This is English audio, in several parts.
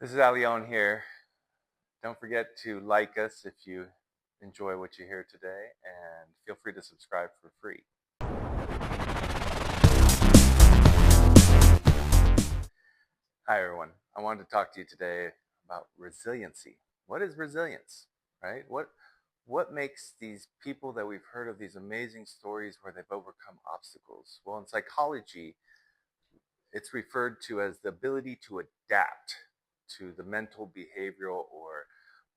This is Alion here. Don't forget to like us if you enjoy what you hear today, and feel free to subscribe for free. Hi, everyone. I wanted to talk to you today about resiliency. What is resilience, right? What makes these people that we've heard of, these amazing stories where they've overcome obstacles? Well, in psychology, it's referred to as the ability to adapt to the mental, behavioral, or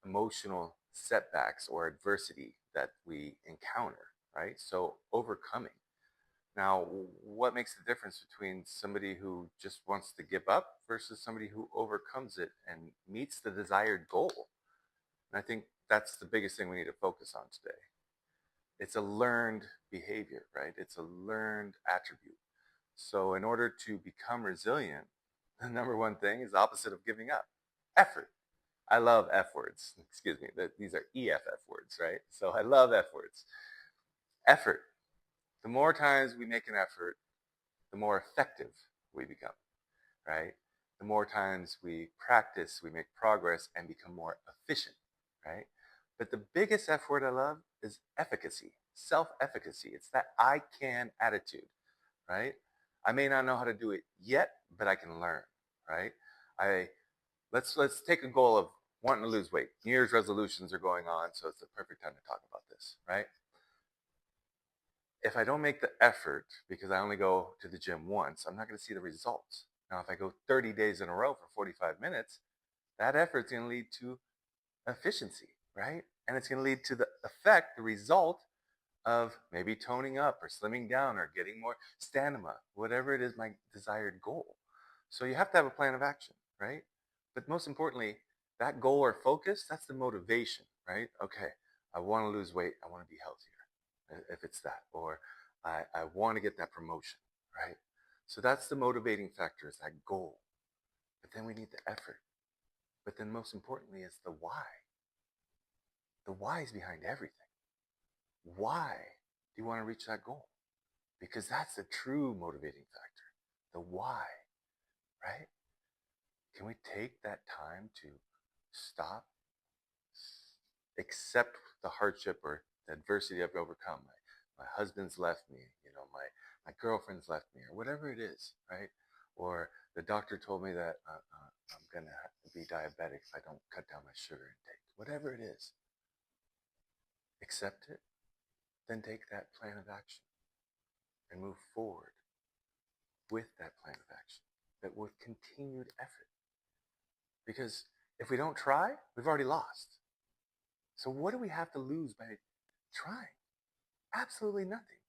emotional setbacks or adversity that we encounter, right? So, overcoming. Now, what makes the difference between somebody who just wants to give up versus somebody who overcomes it and meets the desired goal? And I think that's the biggest thing we need to focus on today. It's a learned behavior, right? It's a learned attribute. So, in order to become resilient, the number one thing is the opposite of giving up: effort. I love F words. Excuse me. These are EFF words, right? So I love F words. Effort. The more times we make an effort, the more effective we become, right? The more times we practice, we make progress and become more efficient, right? But the biggest F word I love is efficacy, self efficacy. It's that I can attitude, right? I may not know how to do it yet, but I can learn, right? I let's take a goal of wanting to lose weight. New Year's resolutions are going on, so it's the perfect time to talk about this, right? If I don't make the effort because I only go to the gym once, I'm not going to see the results. Now, if I go 30 days in a row for 45 minutes, that effort's going to lead to efficiency, right? And it's going to lead to the effect, the result of maybe toning up or slimming down or getting more stamina, whatever it is, my desired goal. So you have to have a plan of action, right? But most importantly, that goal or focus, that's the motivation, right? Okay, I want to lose weight. I want to be healthier, if it's that. Or I want to get that promotion, right? So that's the motivating factor, is that goal. But then we need the effort. But then most importantly is the why. The why is behind everything. Why do you want to reach that goal? Because that's the true motivating factor. The why, right? Can we take that time to stop, accept the hardship or the adversity I've overcome? My husband's left me, my girlfriend's left me, or whatever it is, right? Or the doctor told me that I'm going to be diabetic if I don't cut down my sugar intake. Whatever it is, accept it, then take that plan of action and move forward with that plan of action, but with continued effort. Because if we don't try, we've already lost. So what do we have to lose by trying? Absolutely nothing.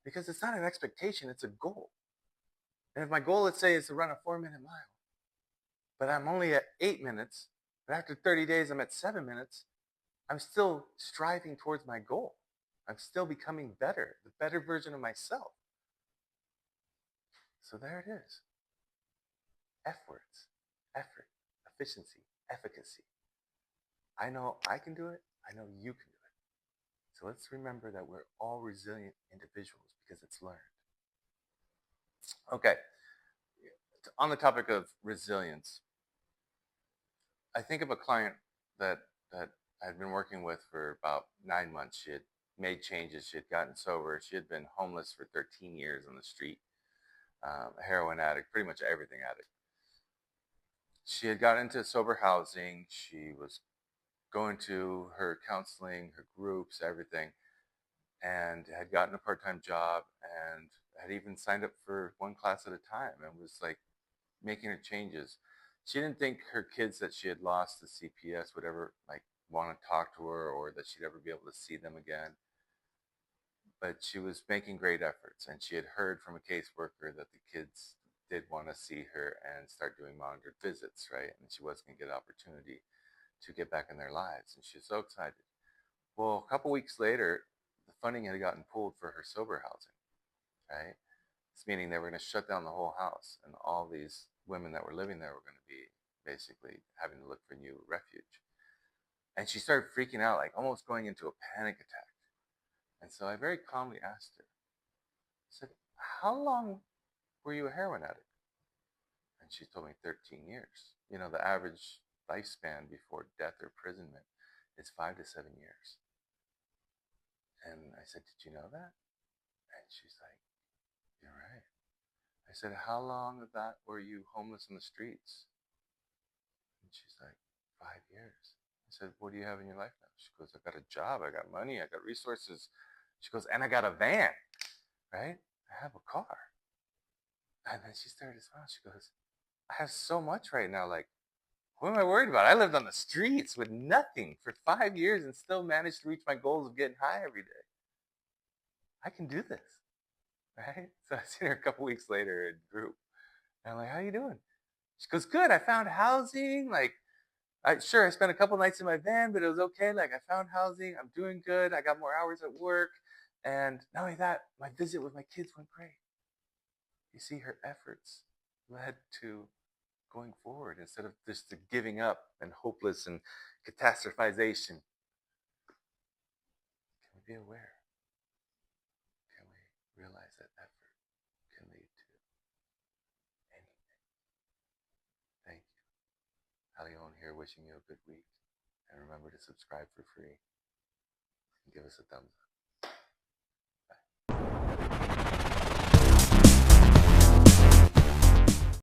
Because it's not an expectation, it's a goal. And if my goal, let's say, is to run a 4-minute mile, but I'm only at 8 minutes, but after 30 days I'm at 7 minutes, I'm still striving towards my goal. I'm still becoming better, the better version of myself. So there it is. F words: effort, efficiency, efficacy. I know I can do it. I know you can do it. So let's remember that we're all resilient individuals because it's learned. Okay, on the topic of resilience, I think of a client that I had been working with for about 9 months. She had made changes. She had gotten sober. She had been homeless for 13 years on the street, a heroin addict, pretty much everything addict. She had got into sober housing. She was going to her counseling, her groups, everything, and had gotten a part-time job and had even signed up for one class at a time and was like making her changes. She didn't think her kids that she had lost to CPS would ever like want to talk to her or that she'd ever be able to see them again. But she was making great efforts, and she had heard from a caseworker that the kids did want to see her and start doing monitored visits, right? And she was going to get an opportunity to get back in their lives, and she was so excited. Well, a couple weeks later, the funding had gotten pulled for her sober housing, right? It's meaning they were going to shut down the whole house, and all these women that were living there were going to be basically having to look for new refuge. And she started freaking out, like almost going into a panic attack. And so I very calmly asked her, I said, "How long were you a heroin addict?" And she told me 13 years. You know, the average lifespan before death or imprisonment is 5 to 7 years. And I said, did you know that? And she's like, you're right. I said, how long of that were you homeless in the streets? And she's like, 5 years. I said, what do you have in your life now? She goes, I got a job, I got money, I got resources. She goes, and I got a van, right? I have a car. And then she started to smile. She goes, I have so much right now. Like, what am I worried about? I lived on the streets with nothing for 5 years and still managed to reach my goals of getting high every day. I can do this, right? So I seen her a couple weeks later in group. And I'm like, how you doing? She goes, good. I found housing. Like, I spent a couple nights in my van, but it was okay. Like, I found housing. I'm doing good. I got more hours at work. And not only that, my visit with my kids went great. You see, her efforts led to going forward instead of just giving up and hopeless and catastrophization. Can we be aware? Can we realize that effort can lead to anything? Thank you. Alion here, wishing you a good week. And remember to subscribe for free and give us a thumbs up.